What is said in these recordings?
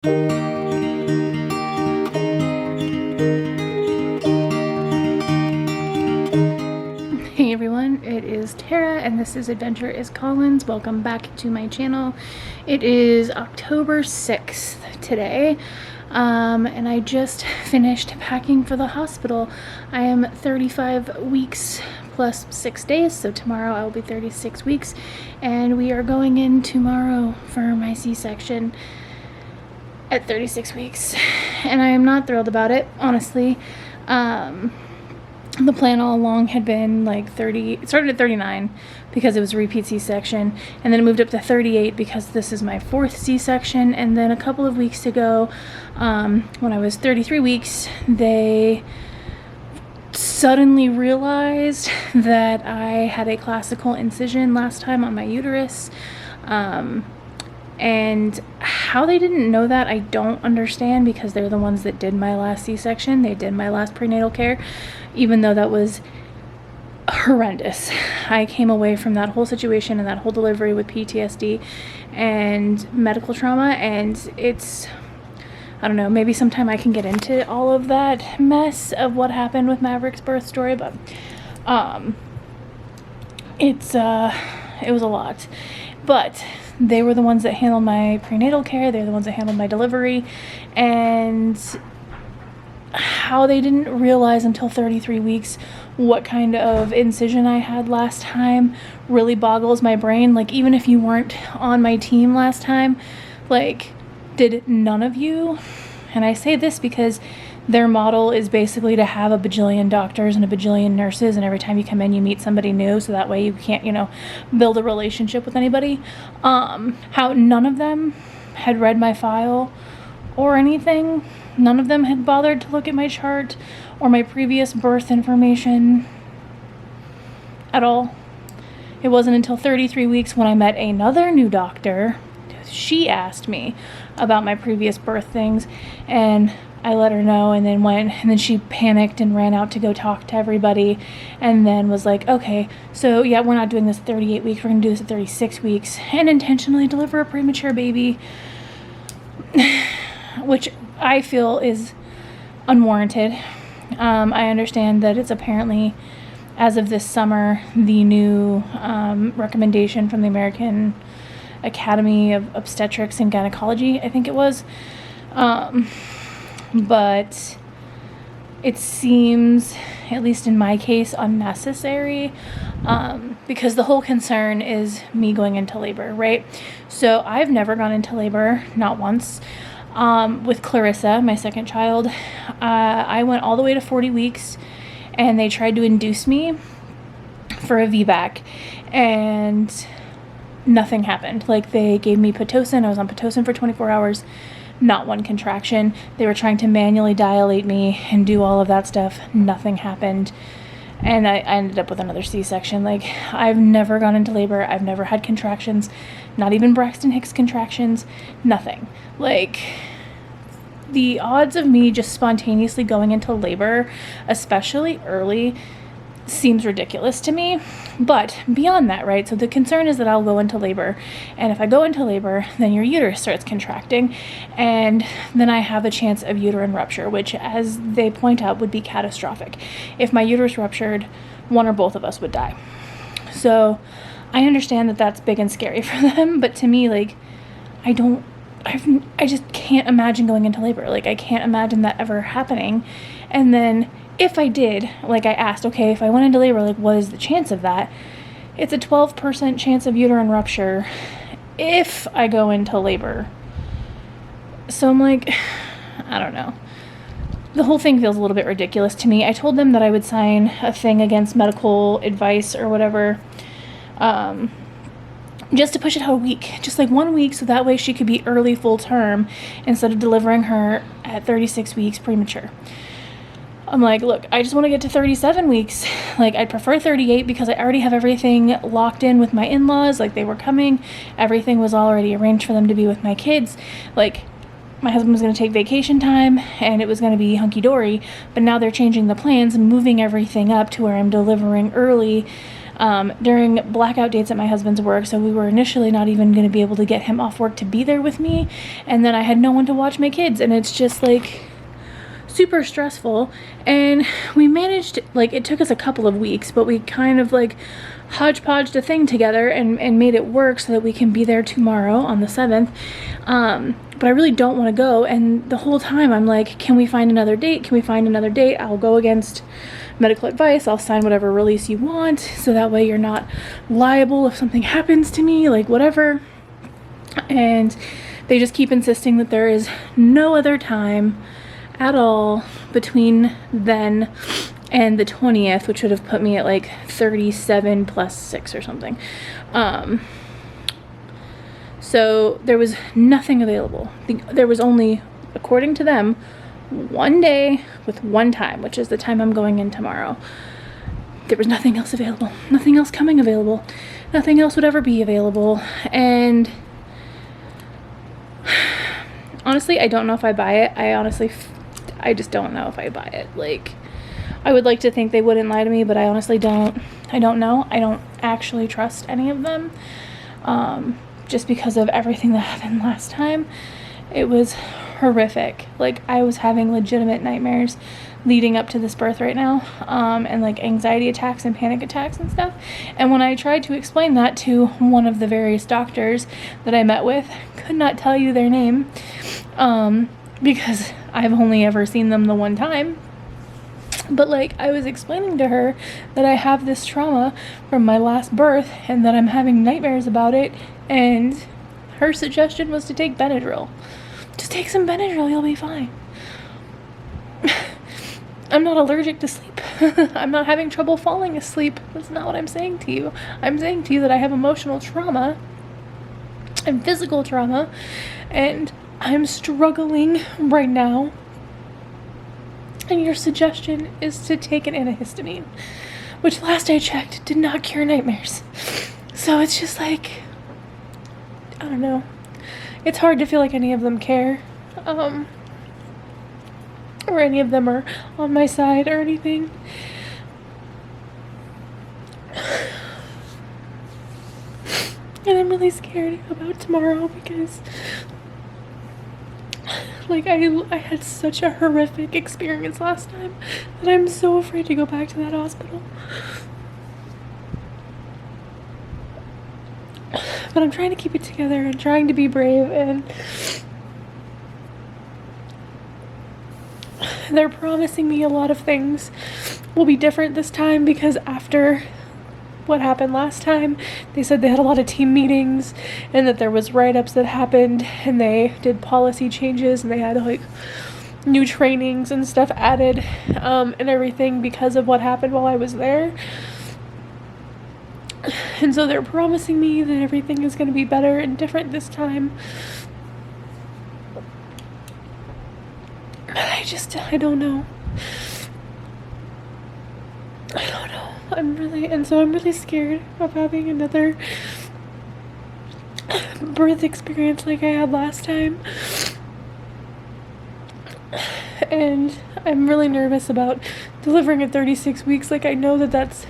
Hey everyone, it is Tara and this is Adventure is Collins. Welcome back to my channel. It is October 6th today, and I just finished packing for the hospital. I am 35 weeks plus 6 days, so tomorrow I will be 36 weeks, and we are going in tomorrow for my C-section at 36 weeks, and I am not thrilled about it, honestly. The plan all along had been like 30, it started at 39 because it was a repeat C-section, and then it moved up to 38 because this is my 4th C-section, and then a couple of weeks ago, when I was 33 weeks, they suddenly realized that I had a classical incision last time on my uterus, and how they didn't know that, I don't understand, because they're the ones that did my last C-section. They did my last prenatal care, even though that was horrendous. I came away from that whole situation and that whole delivery with PTSD and medical trauma, and it's, I don't know, maybe sometime I can get into all of that mess of what happened with Maverick's birth story, but it was a lot. But they were the ones that handled my prenatal care, they're the ones that handled my delivery, and how they didn't realize until 33 weeks what kind of incision I had last time really boggles my brain. Like, even if you weren't on my team last time, like, did none of you, and I say this because their model is basically to have a bajillion doctors and a bajillion nurses, and every time you come in you meet somebody new, so that way you can't, build a relationship with anybody. How none of them had read my file or anything. None of them had bothered to look at my chart or my previous birth information at all. It wasn't until 33 weeks when I met another new doctor. She asked me about my previous birth things, and I let her know, and then she panicked and ran out to go talk to everybody, and then was like, okay, so yeah, we're not doing this at 38 weeks, we're gonna do this at 36 weeks and intentionally deliver a premature baby, which I feel is unwarranted. I understand that it's apparently, as of this summer, the new recommendation from the American Academy of Obstetrics and Gynecology, I think it was. But it seems, at least in my case, unnecessary, because the whole concern is me going into labor, right? So I've never gone into labor, not once. With Clarissa, my second child, I went all the way to 40 weeks, and they tried to induce me for a VBAC, and nothing happened. Like, they gave me Pitocin. I was on Pitocin for 24 hours. Not one contraction. They were trying to manually dilate me and do all of that stuff. Nothing happened. And I ended up with another C-section. Like, I've never gone into labor. I've never had contractions. Not even Braxton Hicks contractions. Nothing. Like, the odds of me just spontaneously going into labor, especially early, seems ridiculous to me. But beyond that, right, so the concern is that I'll go into labor, and if I go into labor, then your uterus starts contracting, and then I have a chance of uterine rupture, which, as they point out, would be catastrophic. If my uterus ruptured, one or both of us would die. So I understand that that's big and scary for them, but to me, like, I just can't imagine going into labor. Like, I can't imagine that ever happening. And then if I did, like, I asked, okay, if I went into labor, like, what is the chance of that? It's a 12% chance of uterine rupture if I go into labor. So I'm like, I don't know. The whole thing feels a little bit ridiculous to me. I told them that I would sign a thing against medical advice or whatever, just to push it out a week, just like 1 week, so that way she could be early full term instead of delivering her at 36 weeks premature. I'm like, look, I just want to get to 37 weeks. Like, I'd prefer 38 because I already have everything locked in with my in-laws. Like, they were coming. Everything was already arranged for them to be with my kids. Like, my husband was going to take vacation time, and it was going to be hunky-dory. But now they're changing the plans and moving everything up to where I'm delivering early during blackout dates at my husband's work. So we were initially not even going to be able to get him off work to be there with me. And then I had no one to watch my kids. And it's just like super stressful. And we managed, like, it took us a couple of weeks, but we kind of like hodgepodged a thing together and made it work so that we can be there tomorrow on the 7th. But I really don't want to go. And the whole time I'm like, can we find another date? Can we find another date? I'll go against medical advice. I'll sign whatever release you want. So that way you're not liable if something happens to me, like whatever. And they just keep insisting that there is no other time at all between then and the 20th, which would have put me at like 37 plus 6 or something. So there was nothing available. There was only, according to them, one day with one time, which is the time I'm going in tomorrow. There was nothing else available, nothing else coming available, nothing else would ever be available. And honestly, I don't know if I buy it. I just don't know if I buy it. Like, I would like to think they wouldn't lie to me, but I honestly don't. I don't know. I don't actually trust any of them. Just because of everything that happened last time. It was horrific. Like, I was having legitimate nightmares leading up to this birth right now, and like anxiety attacks and panic attacks and stuff. And when I tried to explain that to one of the various doctors that I met with, could not tell you their name, because I've only ever seen them the one time. But like, I was explaining to her that I have this trauma from my last birth and that I'm having nightmares about it, and her suggestion was to take Benadryl. Just take some Benadryl, you'll be fine. I'm not allergic to sleep. I'm not having trouble falling asleep. That's not what I'm saying to you. I'm saying to you that I have emotional trauma and physical trauma, and I'm struggling right now. And your suggestion is to take an antihistamine, which last I checked did not cure nightmares. So it's just like, I don't know. It's hard to feel like any of them care, or any of them are on my side or anything. And I'm really scared about tomorrow because, like, I had such a horrific experience last time that I'm so afraid to go back to that hospital. But I'm trying to keep it together and trying to be brave, and they're promising me a lot of things will be different this time, because after what happened last time, they said they had a lot of team meetings and that there was write-ups that happened, and they did policy changes, and they had like new trainings and stuff added, and everything because of what happened while I was there. And so they're promising me that everything is going to be better and different this time. But I don't know. I don't know. I'm really scared of having another birth experience like I had last time. And I'm really nervous about delivering at 36 weeks. Like, I know that that's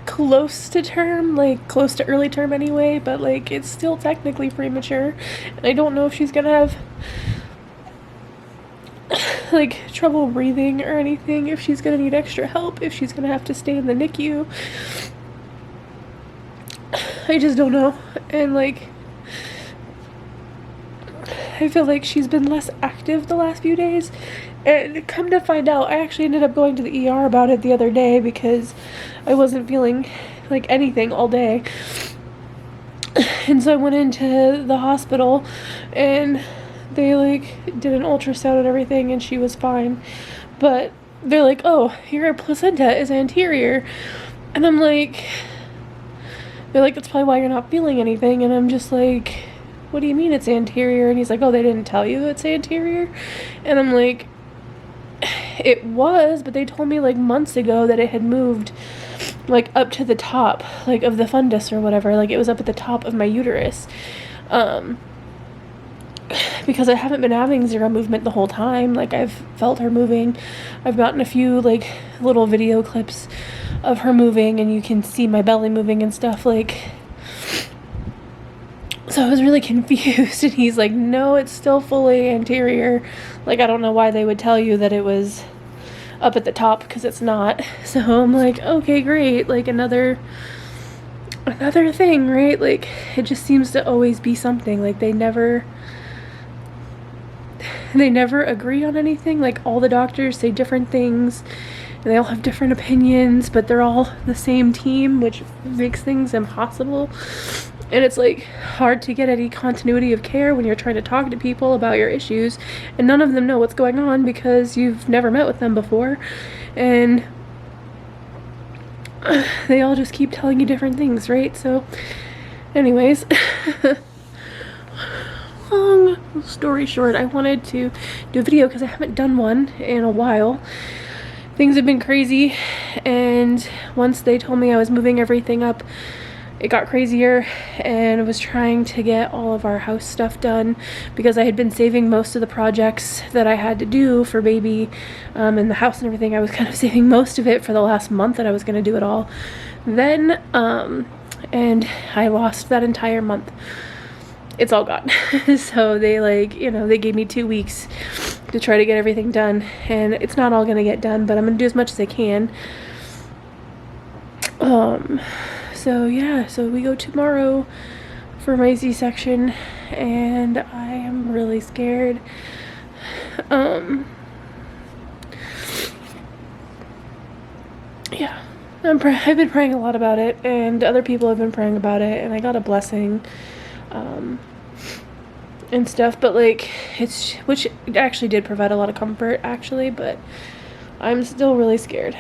close to term, like close to early term anyway, but like it's still technically premature, and I don't know if she's gonna have like trouble breathing or anything, if she's gonna need extra help, if she's gonna have to stay in the NICU. I just don't know. And like, I feel like she's been less active the last few days, and come to find out, I actually ended up going to the ER about it the other day because I wasn't feeling like anything all day. And so I went into the hospital, and they like did an ultrasound and everything, and she was fine. But they're like, oh, your placenta is anterior. And I'm like, they're like, that's probably why you're not feeling anything. And I'm just like, what do you mean it's anterior? And he's like, oh, they didn't tell you it's anterior? And I'm like, it was, but they told me like months ago that it had moved like up to the top, like of the fundus or whatever. Like, it was up at the top of my uterus. Because I haven't been having zero movement the whole time. Like, I've felt her moving. I've gotten a few like little video clips of her moving, and you can see my belly moving and stuff, like, so I was really confused. And he's like, no, it's still fully anterior. Like, I don't know why they would tell you that it was up at the top, because it's not. So I'm like, okay, great. Like, another thing, right? Like, it just seems to always be something. Like, they never agree on anything. Like, all the doctors say different things, and they all have different opinions, but they're all the same team, which makes things impossible. And it's like hard to get any continuity of care when you're trying to talk to people about your issues, and none of them know what's going on because you've never met with them before, and they all just keep telling you different things, right? So anyways, long story short, I wanted to do a video because I haven't done one in a while. Things have been crazy, and once they told me I was moving everything up, it got crazier, and I was trying to get all of our house stuff done because I had been saving most of the projects that I had to do for baby and the house and everything. I was kind of saving most of it for the last month that I was going to do it all. Then, and I lost that entire month. It's all gone. So they, like, you know, they gave me 2 weeks to try to get everything done, and it's not all going to get done, but I'm going to do as much as I can. So yeah, so we go tomorrow for my C-section, and I am really scared. Yeah, I've been praying a lot about it, and other people have been praying about it, and I got a blessing, and stuff, but like, which actually did provide a lot of comfort, actually, but I'm still really scared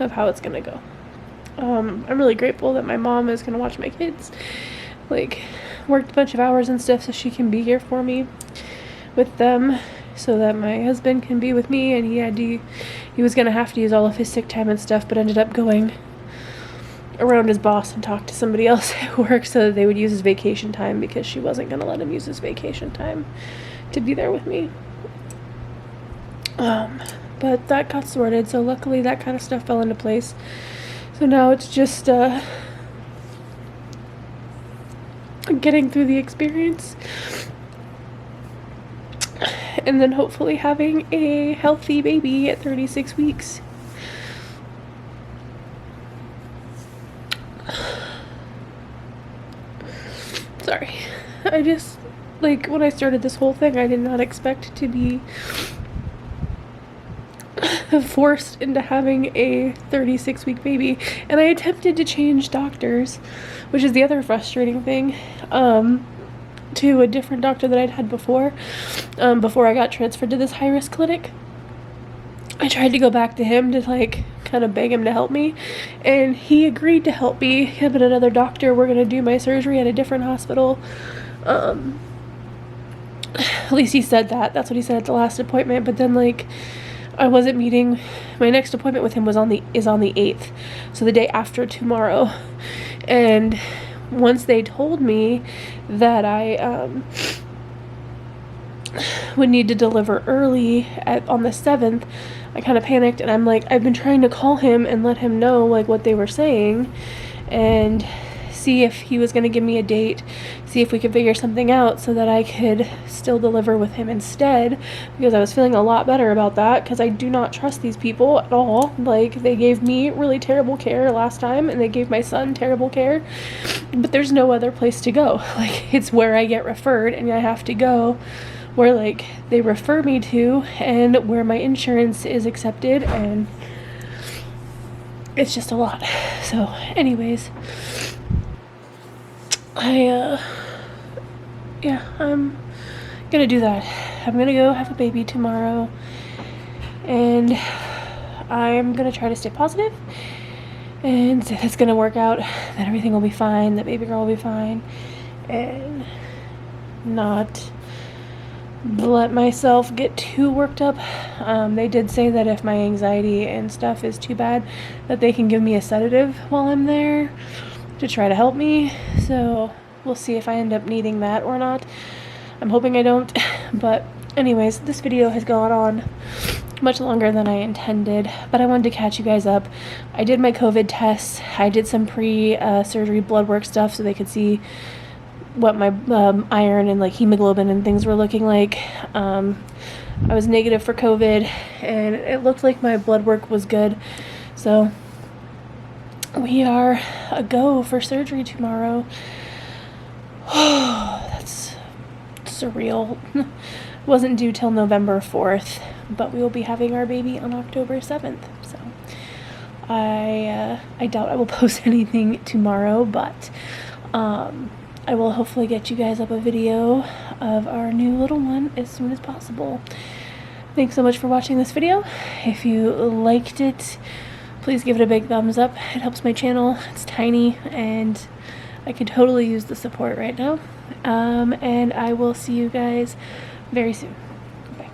of how it's gonna go. I'm really grateful that my mom is gonna watch my kids, like, worked a bunch of hours and stuff so she can be here for me with them, so that my husband can be with me, and he was gonna have to use all of his sick time and stuff, but ended up going around his boss and talked to somebody else at work so that they would use his vacation time, because she wasn't gonna let him use his vacation time to be there with me. But that got sorted, so luckily that kind of stuff fell into place. So now it's just getting through the experience, and then hopefully having a healthy baby at 36 weeks. Sorry. I just, like, when I started this whole thing, I did not expect to be forced into having a 36-week baby, and I attempted to change doctors, which is the other frustrating thing, to a different doctor that I'd had before I got transferred to this high-risk clinic. I tried to go back to him to, like, kind of beg him to help me, and he agreed to help me. Him and another doctor were going to do my surgery at a different hospital. At least he said that. That's what he said at the last appointment, but then, like, I wasn't meeting. My next appointment with him is on the 8th, so the day after tomorrow. And once they told me that I would need to deliver early on the 7th, I kind of panicked, and I'm like, I've been trying to call him and let him know, like, what they were saying, and see if he was going to give me a date, see if we could figure something out so that I could still deliver with him instead, because I was feeling a lot better about that, because I do not trust these people at all. Like, they gave me really terrible care last time, and they gave my son terrible care, but there's no other place to go. Like, it's where I get referred, and I have to go where, like, they refer me to, and where my insurance is accepted, and it's just a lot. So anyways, I'm gonna do that. I'm gonna go have a baby tomorrow, and I'm gonna try to stay positive and say it's gonna work out, that everything will be fine, that baby girl will be fine, and not let myself get too worked up. They did say that if my anxiety and stuff is too bad, that they can give me a sedative while I'm there to try to help me, so we'll see if I end up needing that or not. I'm hoping I don't, but anyways, this video has gone on much longer than I intended, but I wanted to catch you guys up. I did my COVID tests. I did some pre-surgery blood work stuff so they could see what my iron and like hemoglobin and things were looking like. I was negative for COVID, and it looked like my blood work was good. So we are a go for surgery tomorrow. Oh, that's surreal. Wasn't due till November 4th, but we will be having our baby on October 7th. So I doubt I will post anything tomorrow, but I will hopefully get you guys up a video of our new little one as soon as possible. Thanks so much for watching this video. If you liked it, please give it a big thumbs up. It helps my channel. It's tiny and I could totally use the support right now. And I will see you guys very soon. Bye.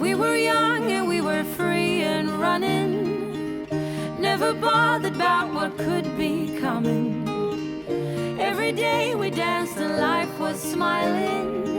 We were young and we were free and running, never bothered about what could be coming. Every day we danced and life was smiling.